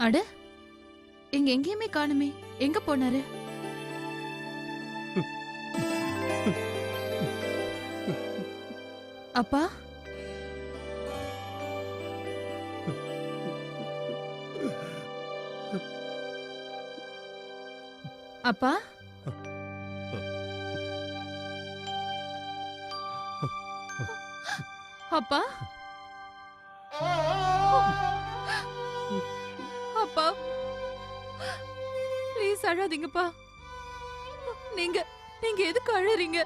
அட, இங்க எங்கேயுமே காணுமே. எங்க போனாரு? அப்பா, அப்பா, அப்பா, அப்பா, ப்ளீஸ் அழாதீங்கப்பா. நீங்க நீங்க எதுக்கு அழறீங்க?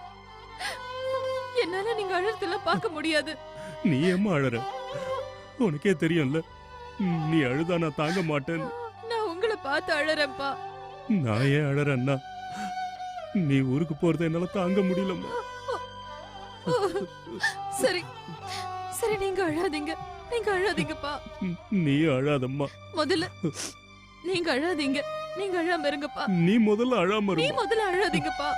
என்னால நீங்க அழறதெல்லாம் பார்க்க முடியாது. நீ ஏம்மா அழற? உனக்கே தெரியும்ல, நீ அழுதா நான் தாங்க மாட்டேன். நான் உங்களை பார்த்து அழறேன்ப்பா. நான் ஏன் அழறேன்னா, நீ ஊருக்கு போறதை என்னால தாங்க முடியலம்மா. சரி சரி, நீங்க அழாதீங்க, நீங்க அழாதீங்கப்பா. நீ அழாதம்மா. முதல்ல நீங்க அழாதீங்க, நீங்க அழாம இருங்கப்பா. நீ முதல்ல அழாம நீ இரு. முதல்ல அழாதீங்கப்பா.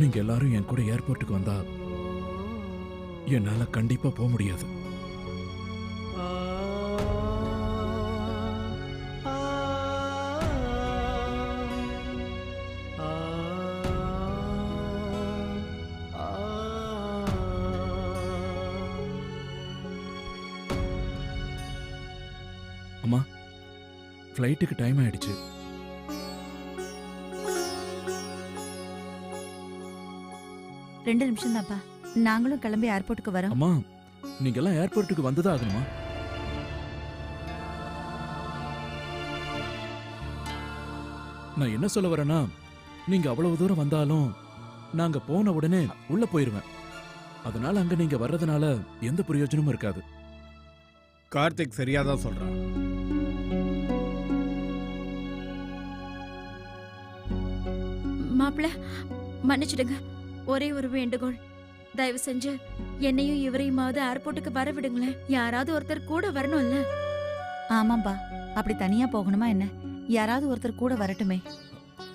நீங்க எல்லாரும் என் கூட ஏர்போர்ட்டுக்கு வந்தா என்னால கண்டிப்பா போக முடியாது. அம்மா, ஃப்ளைட்டுக்கு டைம் ஆயிடுச்சு. ரெண்டு நிமிஷம் தான்ப்பா, நாங்களும் கிளம்பி ஏர்போர்ட்டுக்கு வரோம். அம்மா, நீங்க எல்லாம் ஏர்போர்ட்டுக்கு வந்துதான் ஆகணுமா? நான் என்ன சொல்ல வரேன்னா, நீங்க அவ்வளவு தூரம் வந்தாலும் நாங்க போன உடனே உள்ள போயிருவேன். அதனால அங்க நீங்க வர்றதுனால எந்த பிரயோஜனமும் இருக்காது. கார்த்திக் சரியாதான் சொல்றான். மாப்பிள்ள, மன்னிச்சிடுங்க. ஒரே ஒரு வேண்டுகோள், தயவு செஞ்சு என்னையும் இவரையுமாவது ஏர்போர்ட்டுக்கு வர விடுங்களேன். யாராவது ஒருத்தர் கூட வரணும்ல. ஆமாம்பா, அப்படி தனியா போகணுமா என்ன? யாராவது ஒருத்தர் கூட வரட்டுமே.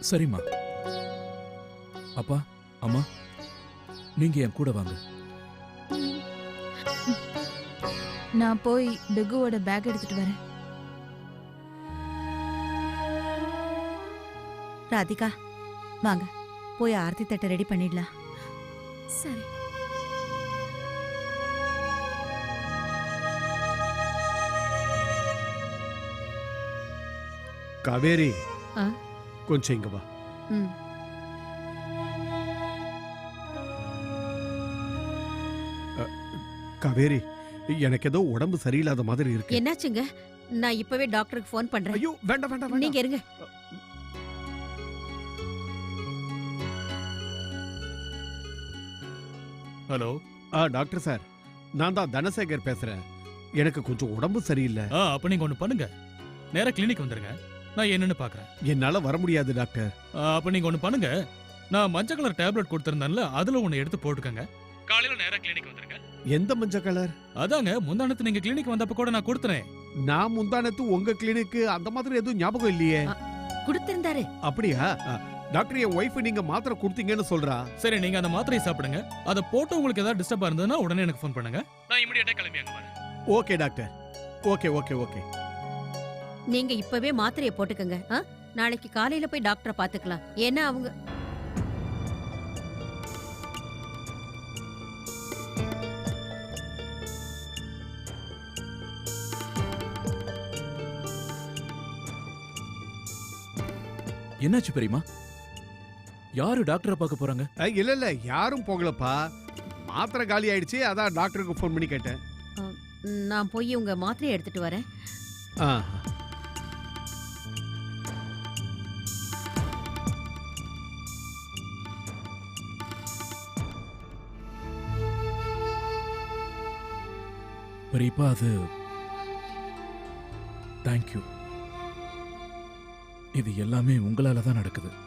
சரிம்மா. அப்பா, அம்மா, நீங்க என் கூட வாங்க. நான் போய் டுகுவோட பேக் எடுத்துட்டு வரேன். ராதிகா, வாங்க போய் ஆர்த்தி தட்டை ரெடி பண்ணிடலாம். சரி. காவேரி, ஆ? கொஞ்சம் இங்க வா. ம். காவேரி, எனக்கு ஏதோ உடம்பு சரியில்லாத மாதிரி இருக்கு. என்னாச்சுங்க? நான் இப்பவே டாக்டருக்கு ஃபோன் பண்றேன். ஐயோ, வேண்டாம் வேண்டாம் நீங்க வேண்டாம். இருங்க. ஹலோ. டாக்டர் சார், நான் தான் தனசேகர் பேசுறேன். எனக்கு கொஞ்சம் உடம்பு சரியில்லை. அப்ப நீங்க ஒண்ணு பண்ணுங்க, நேரா கிளினிக் வந்துருங்க, நான் என்னன்னு பாக்குறேன். என்னால வர முடியாது டாக்டர். அப்ப நீங்க ஒண்ணு பண்ணுங்க, நான் மஞ்சள் கலர் டேப்லெட் கொடுத்திருந்தேன்ல, அதுல ஒண்ணு எடுத்து போட்டுக்கங்க. காலையில நேரா கிளினிக் வந்துருங்க. எந்த மஞ்சள் கலர்? அதாங்க முந்தானத்து நீங்க கிளினிக் வந்தப்ப கூட நான் கொடுத்தனே. நான் முந்தானத்து உங்க கிளினிக்கு அந்த மாதிரி எதுவும் ஞாபகம் இல்லையே. கொடுத்திருந்தாரு. அப்படியா? டாக்டர், என் ஒய்ஃப் நீங்க மாத்திரை கொடுத்தீங்கன்னு சொல்றா. சரி, நீங்க அந்த மாத்திரையை சாப்பிடுங்க. அதை போட்டு உங்களுக்கு ஏதாவது டிஸ்டர்பா இருந்ததுன்னா உடனே எனக்கு ஃபோன் பண்ணுங்க, நான் இமிடியேட்டா கிளம்பி அங்க வரேன். Okay doctor. Okay okay okay. நீங்க இப்பவே மாத்திரையை போட்டுக்கங்க. நாளைக்கு காலையில போய் டாக்டரை பாத்துக்கலாம். ஏன்னா அவங்க என்னாச்சு பெரியமா? யாரு டாக்டரை பார்க்க போறாங்க? இல்ல இல்ல, யாரும் போகலப்பா. மாத்திரை காலி ஆயிடுச்சு, அதான் டாக்டருக்கு ஃபோன் பண்ணி கேட்டேன். நான் போய் உங்க மாத்திரையை எடுத்துட்டு வரேன். ஆ. பெரியப்பா, அது தேங்க்யூ. இது எல்லாமே உங்களால தான் நடக்குது.